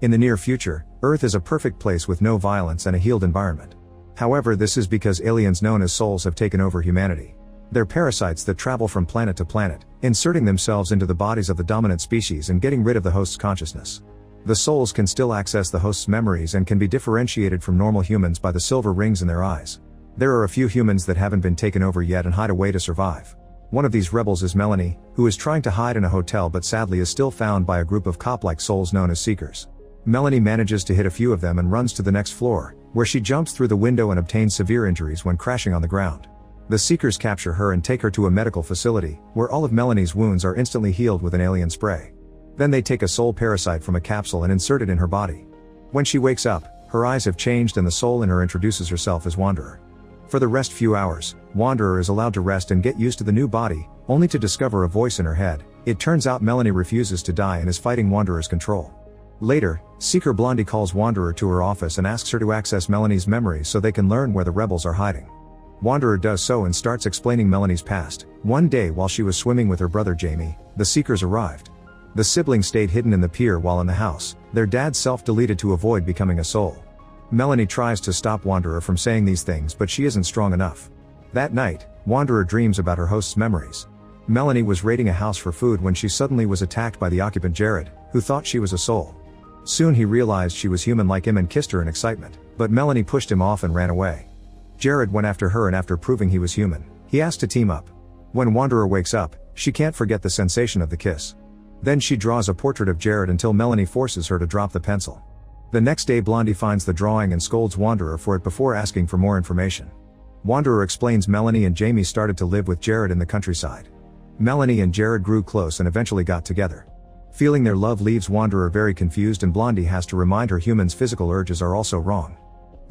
In the near future, Earth is a perfect place with no violence and a healed environment. However, this is because aliens known as souls have taken over humanity. They're parasites that travel from planet to planet, inserting themselves into the bodies of the dominant species and getting rid of the host's consciousness. The souls can still access the host's memories and can be differentiated from normal humans by the silver rings in their eyes. There are a few humans that haven't been taken over yet and hide away to survive. One of these rebels is Melanie, who is trying to hide in a hotel but sadly is still found by a group of cop-like souls known as Seekers. Melanie manages to hit a few of them and runs to the next floor, where she jumps through the window and obtains severe injuries when crashing on the ground. The Seekers capture her and take her to a medical facility, where all of Melanie's wounds are instantly healed with an alien spray. Then they take a soul parasite from a capsule and insert it in her body. When she wakes up, her eyes have changed and the soul in her introduces herself as Wanderer. For the rest few hours, Wanderer is allowed to rest and get used to the new body, only to discover a voice in her head. It turns out Melanie refuses to die and is fighting Wanderer's control. Later, Seeker Blondie calls Wanderer to her office and asks her to access Melanie's memories so they can learn where the rebels are hiding. Wanderer does so and starts explaining Melanie's past. One day while she was swimming with her brother Jamie, the Seekers arrived. The siblings stayed hidden in the pier while in the house. Their dad self-deleted to avoid becoming a soul. Melanie tries to stop Wanderer from saying these things but she isn't strong enough. That night, Wanderer dreams about her host's memories. Melanie was raiding a house for food when she suddenly was attacked by the occupant Jared, who thought she was a soul. Soon he realized she was human like him and kissed her in excitement, but Melanie pushed him off and ran away. Jared went after her and after proving he was human, he asked to team up. When Wanderer wakes up, she can't forget the sensation of the kiss. Then she draws a portrait of Jared until Melanie forces her to drop the pencil. The next day Blondie finds the drawing and scolds Wanderer for it before asking for more information. Wanderer explains Melanie and Jamie started to live with Jared in the countryside. Melanie and Jared grew close and eventually got together. Feeling their love leaves Wanderer very confused and Blondie has to remind her humans' physical urges are also wrong.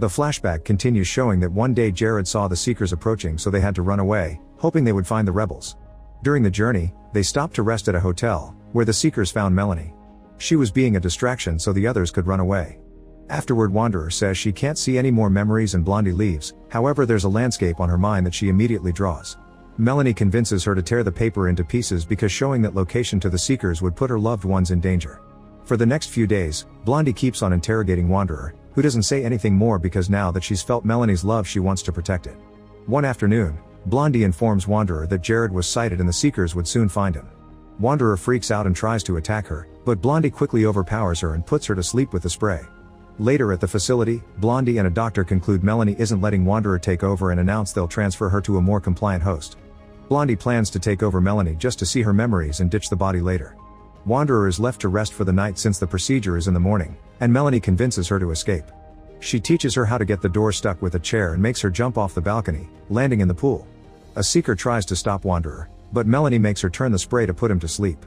The flashback continues showing that one day Jared saw the Seekers approaching so they had to run away, hoping they would find the rebels. During the journey, they stopped to rest at a hotel, where the Seekers found Melanie. She was being a distraction so the others could run away. Afterward Wanderer says she can't see any more memories and Blondie leaves, however there's a landscape on her mind that she immediately draws. Melanie convinces her to tear the paper into pieces because showing that location to the Seekers would put her loved ones in danger. For the next few days, Blondie keeps on interrogating Wanderer, who doesn't say anything more because now that she's felt Melanie's love she wants to protect it. One afternoon, Blondie informs Wanderer that Jared was sighted and the Seekers would soon find him. Wanderer freaks out and tries to attack her, but Blondie quickly overpowers her and puts her to sleep with the spray. Later at the facility, Blondie and a doctor conclude Melanie isn't letting Wanderer take over and announce they'll transfer her to a more compliant host. Blondie plans to take over Melanie just to see her memories and ditch the body later. Wanderer is left to rest for the night since the procedure is in the morning, and Melanie convinces her to escape. She teaches her how to get the door stuck with a chair and makes her jump off the balcony, landing in the pool. A Seeker tries to stop Wanderer, but Melanie makes her turn the spray to put him to sleep.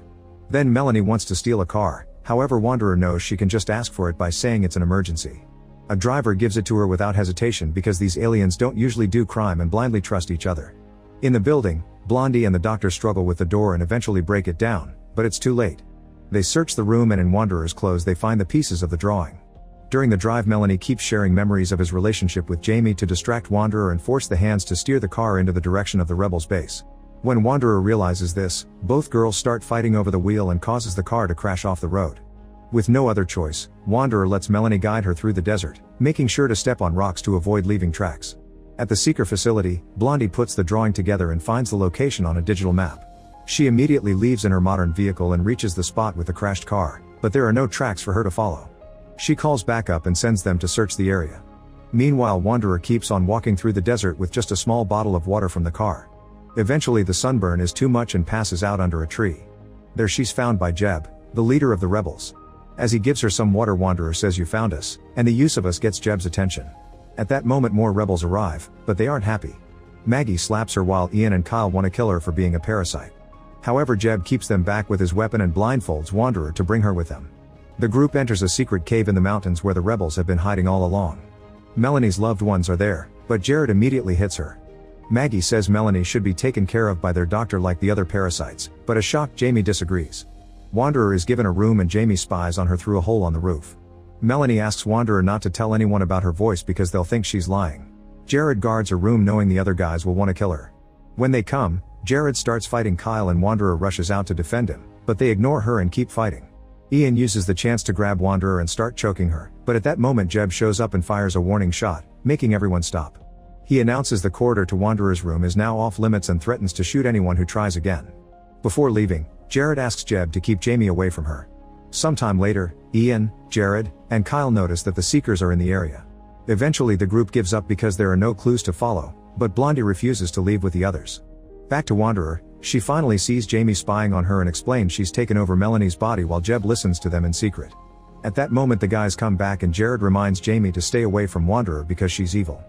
Then Melanie wants to steal a car, however Wanderer knows she can just ask for it by saying it's an emergency. A driver gives it to her without hesitation because these aliens don't usually do crime and blindly trust each other. In the building, Blondie and the doctor struggle with the door and eventually break it down, but it's too late. They search the room and in Wanderer's clothes they find the pieces of the drawing. During the drive Melanie keeps sharing memories of his relationship with Jamie to distract Wanderer and force the hands to steer the car into the direction of the rebels' base. When Wanderer realizes this, both girls start fighting over the wheel and causes the car to crash off the road. With no other choice, Wanderer lets Melanie guide her through the desert, making sure to step on rocks to avoid leaving tracks. At the Seeker facility, Blondie puts the drawing together and finds the location on a digital map. She immediately leaves in her modern vehicle and reaches the spot with the crashed car, but there are no tracks for her to follow. She calls backup and sends them to search the area. Meanwhile Wanderer keeps on walking through the desert with just a small bottle of water from the car. Eventually the sunburn is too much and passes out under a tree. There she's found by Jeb, the leader of the rebels. As he gives her some water Wanderer says you found us, and the use of us gets Jeb's attention. At that moment more rebels arrive, but they aren't happy. Maggie slaps her while Ian and Kyle want to kill her for being a parasite. However Jeb keeps them back with his weapon and blindfolds Wanderer to bring her with them. The group enters a secret cave in the mountains where the rebels have been hiding all along. Melanie's loved ones are there, but Jared immediately hits her. Maggie says Melanie should be taken care of by their doctor like the other parasites, but a shocked Jamie disagrees. Wanderer is given a room and Jamie spies on her through a hole on the roof. Melanie asks Wanderer not to tell anyone about her voice because they'll think she's lying. Jared guards her room knowing the other guys will want to kill her. When they come, Jared starts fighting Kyle and Wanderer rushes out to defend him, but they ignore her and keep fighting. Ian uses the chance to grab Wanderer and start choking her, but at that moment Jeb shows up and fires a warning shot, making everyone stop. He announces the corridor to Wanderer's room is now off limits and threatens to shoot anyone who tries again. Before leaving, Jared asks Jeb to keep Jamie away from her. Sometime later, Ian, Jared, and Kyle notice that the Seekers are in the area. Eventually the group gives up because there are no clues to follow, but Blondie refuses to leave with the others. Back to Wanderer, she finally sees Jamie spying on her and explains she's taken over Melanie's body while Jeb listens to them in secret. At that moment the guys come back and Jared reminds Jamie to stay away from Wanderer because she's evil.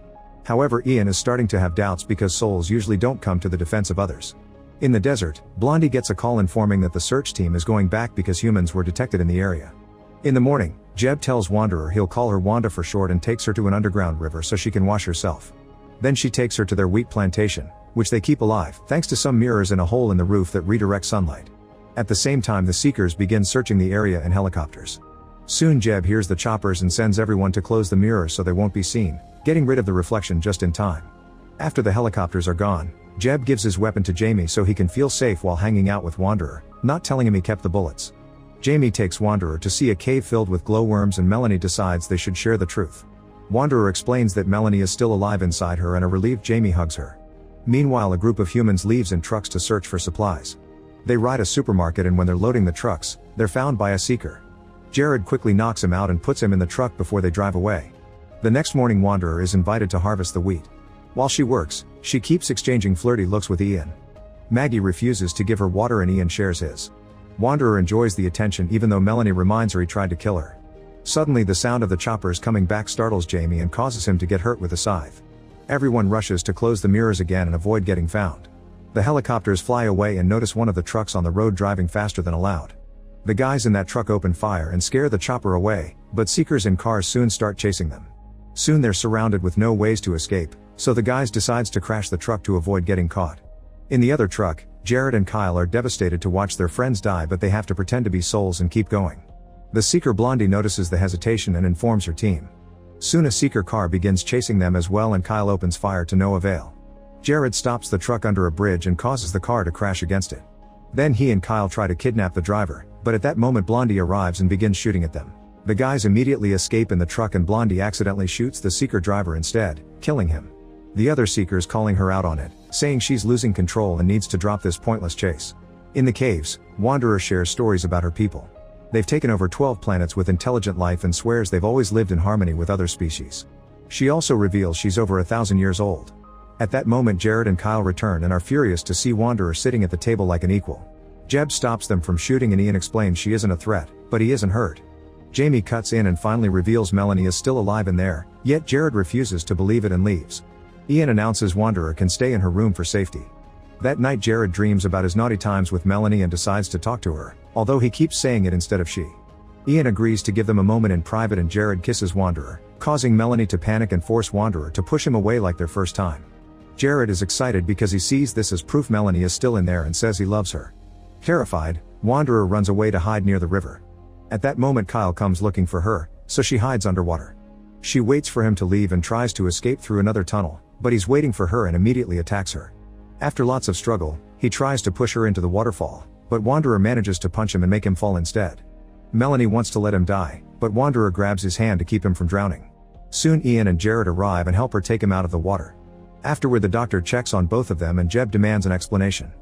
However, Ian is starting to have doubts because souls usually don't come to the defense of others. In the desert, Blondie gets a call informing that the search team is going back because humans were detected in the area. In the morning, Jeb tells Wanderer he'll call her Wanda for short and takes her to an underground river so she can wash herself. Then she takes her to their wheat plantation, which they keep alive thanks to some mirrors in a hole in the roof that redirect sunlight. At the same time the Seekers begin searching the area in helicopters. Soon Jeb hears the choppers and sends everyone to close the mirrors so they won't be seen, getting rid of the reflection just in time. After the helicopters are gone, Jeb gives his weapon to Jamie so he can feel safe while hanging out with Wanderer, not telling him he kept the bullets. Jamie takes Wanderer to see a cave filled with glowworms and Melanie decides they should share the truth. Wanderer explains that Melanie is still alive inside her and a relieved Jamie hugs her. Meanwhile a group of humans leaves in trucks to search for supplies. They ride a supermarket and when they're loading the trucks, they're found by a Seeker. Jared quickly knocks him out and puts him in the truck before they drive away. The next morning Wanderer is invited to harvest the wheat. While she works, she keeps exchanging flirty looks with Ian. Maggie refuses to give her water and Ian shares his. Wanderer enjoys the attention even though Melanie reminds her he tried to kill her. Suddenly the sound of the choppers coming back startles Jamie and causes him to get hurt with a scythe. Everyone rushes to close the mirrors again and avoid getting found. The helicopters fly away and notice one of the trucks on the road driving faster than allowed. The guys in that truck open fire and scare the chopper away, but Seekers in cars soon start chasing them. Soon they're surrounded with no ways to escape, so the guys decides to crash the truck to avoid getting caught. In the other truck, Jared and Kyle are devastated to watch their friends die but they have to pretend to be souls and keep going. The Seeker Blondie notices the hesitation and informs her team. Soon a Seeker car begins chasing them as well and Kyle opens fire to no avail. Jared stops the truck under a bridge and causes the car to crash against it. Then he and Kyle try to kidnap the driver, but at that moment Blondie arrives and begins shooting at them. The guys immediately escape in the truck and Blondie accidentally shoots the Seeker driver instead, killing him. The other Seekers calling her out on it, saying she's losing control and needs to drop this pointless chase. In the caves, Wanderer shares stories about her people. They've taken over 12 planets with intelligent life and swears they've always lived in harmony with other species. She also reveals she's over 1,000 years old. At that moment Jared and Kyle return and are furious to see Wanderer sitting at the table like an equal. Jeb stops them from shooting and Ian explains she isn't a threat, but he isn't hurt. Jamie cuts in and finally reveals Melanie is still alive in there, yet Jared refuses to believe it and leaves. Ian announces Wanderer can stay in her room for safety. That night Jared dreams about his naughty times with Melanie and decides to talk to her, although he keeps saying it instead of she. Ian agrees to give them a moment in private and Jared kisses Wanderer, causing Melanie to panic and force Wanderer to push him away like their first time. Jared is excited because he sees this as proof Melanie is still in there and says he loves her. Terrified, Wanderer runs away to hide near the river. At that moment Kyle comes looking for her, so she hides underwater. She waits for him to leave and tries to escape through another tunnel, but he's waiting for her and immediately attacks her. After lots of struggle, he tries to push her into the waterfall, but Wanderer manages to punch him and make him fall instead. Melanie wants to let him die, but Wanderer grabs his hand to keep him from drowning. Soon Ian and Jared arrive and help her take him out of the water. Afterward the doctor checks on both of them and Jeb demands an explanation.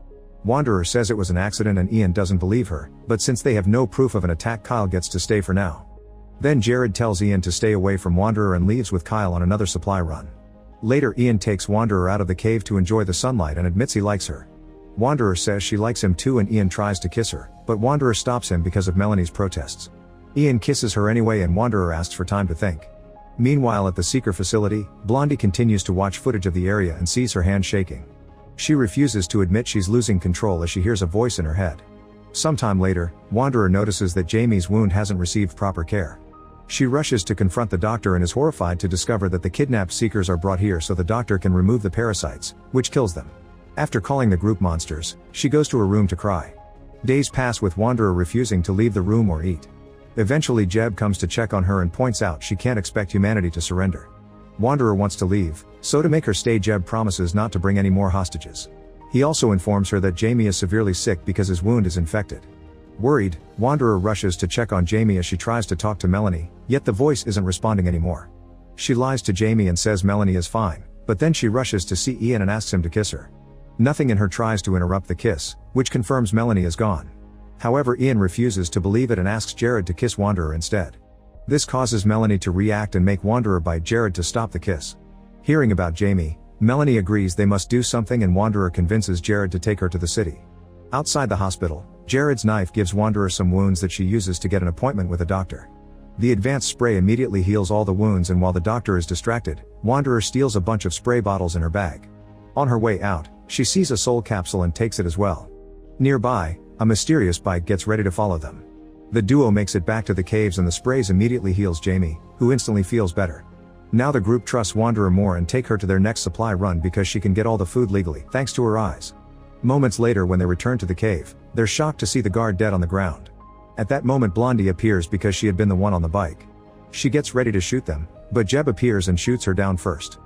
Wanderer says it was an accident and Ian doesn't believe her, but since they have no proof of an attack Kyle gets to stay for now. Then Jared tells Ian to stay away from Wanderer and leaves with Kyle on another supply run. Later Ian takes Wanderer out of the cave to enjoy the sunlight and admits he likes her. Wanderer says she likes him too and Ian tries to kiss her, but Wanderer stops him because of Melanie's protests. Ian kisses her anyway and Wanderer asks for time to think. Meanwhile at the Seeker facility, Blondie continues to watch footage of the area and sees her hand shaking. She refuses to admit she's losing control as she hears a voice in her head. Sometime later, Wanderer notices that Jamie's wound hasn't received proper care. She rushes to confront the doctor and is horrified to discover that the kidnapped Seekers are brought here so the doctor can remove the parasites, which kills them. After calling the group monsters, she goes to her room to cry. Days pass with Wanderer refusing to leave the room or eat. Eventually Jeb comes to check on her and points out she can't expect humanity to surrender. Wanderer wants to leave, so to make her stay Jeb promises not to bring any more hostages. He also informs her that Jamie is severely sick because his wound is infected. Worried, Wanderer rushes to check on Jamie as she tries to talk to Melanie, yet the voice isn't responding anymore. She lies to Jamie and says Melanie is fine, but then she rushes to see Ian and asks him to kiss her. Nothing in her tries to interrupt the kiss, which confirms Melanie is gone. However, Ian refuses to believe it and asks Jared to kiss Wanderer instead. This causes Melanie to react and make Wanderer bite Jared to stop the kiss. Hearing about Jamie, Melanie agrees they must do something and Wanderer convinces Jared to take her to the city. Outside the hospital, Jared's knife gives Wanderer some wounds that she uses to get an appointment with a doctor. The advanced spray immediately heals all the wounds, and while the doctor is distracted, Wanderer steals a bunch of spray bottles in her bag. On her way out, she sees a soul capsule and takes it as well. Nearby, a mysterious bike gets ready to follow them. The duo makes it back to the caves and the sprays immediately heals Jamie, who instantly feels better. Now the group trusts Wanderer more and take her to their next supply run because she can get all the food legally, thanks to her eyes. Moments later, when they return to the cave, they're shocked to see the guard dead on the ground. At that moment, Blondie appears because she had been the one on the bike. She gets ready to shoot them, but Jeb appears and shoots her down first.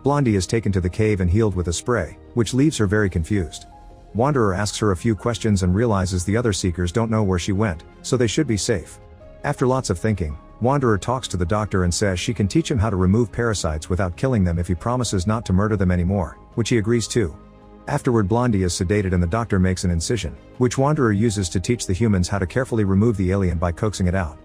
Blondie is taken to the cave and healed with a spray, which leaves her very confused. Wanderer asks her a few questions and realizes the other seekers don't know where she went, so they should be safe. After lots of thinking, Wanderer talks to the doctor and says she can teach him how to remove parasites without killing them if he promises not to murder them anymore, which he agrees to. Afterward, Blondie is sedated and the doctor makes an incision, which Wanderer uses to teach the humans how to carefully remove the alien by coaxing it out.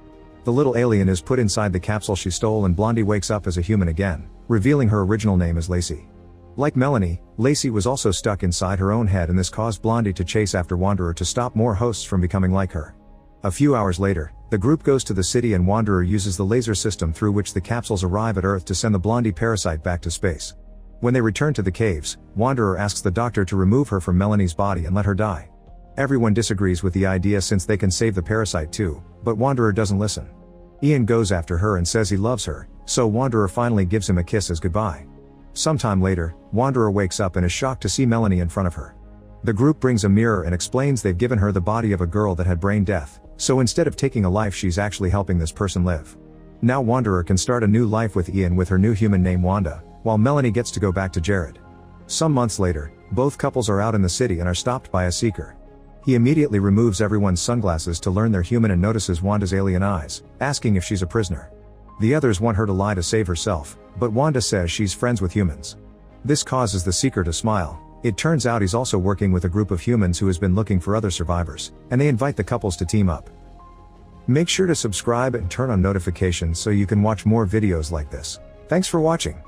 The little alien is put inside the capsule she stole and Blondie wakes up as a human again, revealing her original name as Lacey. Like Melanie, Lacey was also stuck inside her own head, and this caused Blondie to chase after Wanderer to stop more hosts from becoming like her. A few hours later, the group goes to the city and Wanderer uses the laser system through which the capsules arrive at Earth to send the Blondie parasite back to space. When they return to the caves, Wanderer asks the doctor to remove her from Melanie's body and let her die. Everyone disagrees with the idea since they can save the parasite too, but Wanderer doesn't listen. Ian goes after her and says he loves her, so Wanderer finally gives him a kiss as goodbye. Sometime later, Wanderer wakes up and is shocked to see Melanie in front of her. The group brings a mirror and explains they've given her the body of a girl that had brain death, so instead of taking a life she's actually helping this person live. Now Wanderer can start a new life with Ian with her new human named Wanda, while Melanie gets to go back to Jared. Some months later, both couples are out in the city and are stopped by a seeker. He immediately removes everyone's sunglasses to learn they're human and notices Wanda's alien eyes, asking if she's a prisoner. The others want her to lie to save herself, but Wanda says she's friends with humans. This causes the seeker to smile. It turns out he's also working with a group of humans who has been looking for other survivors, and they invite the couples to team up. Make sure to subscribe and turn on notifications so you can watch more videos like this. Thanks for watching.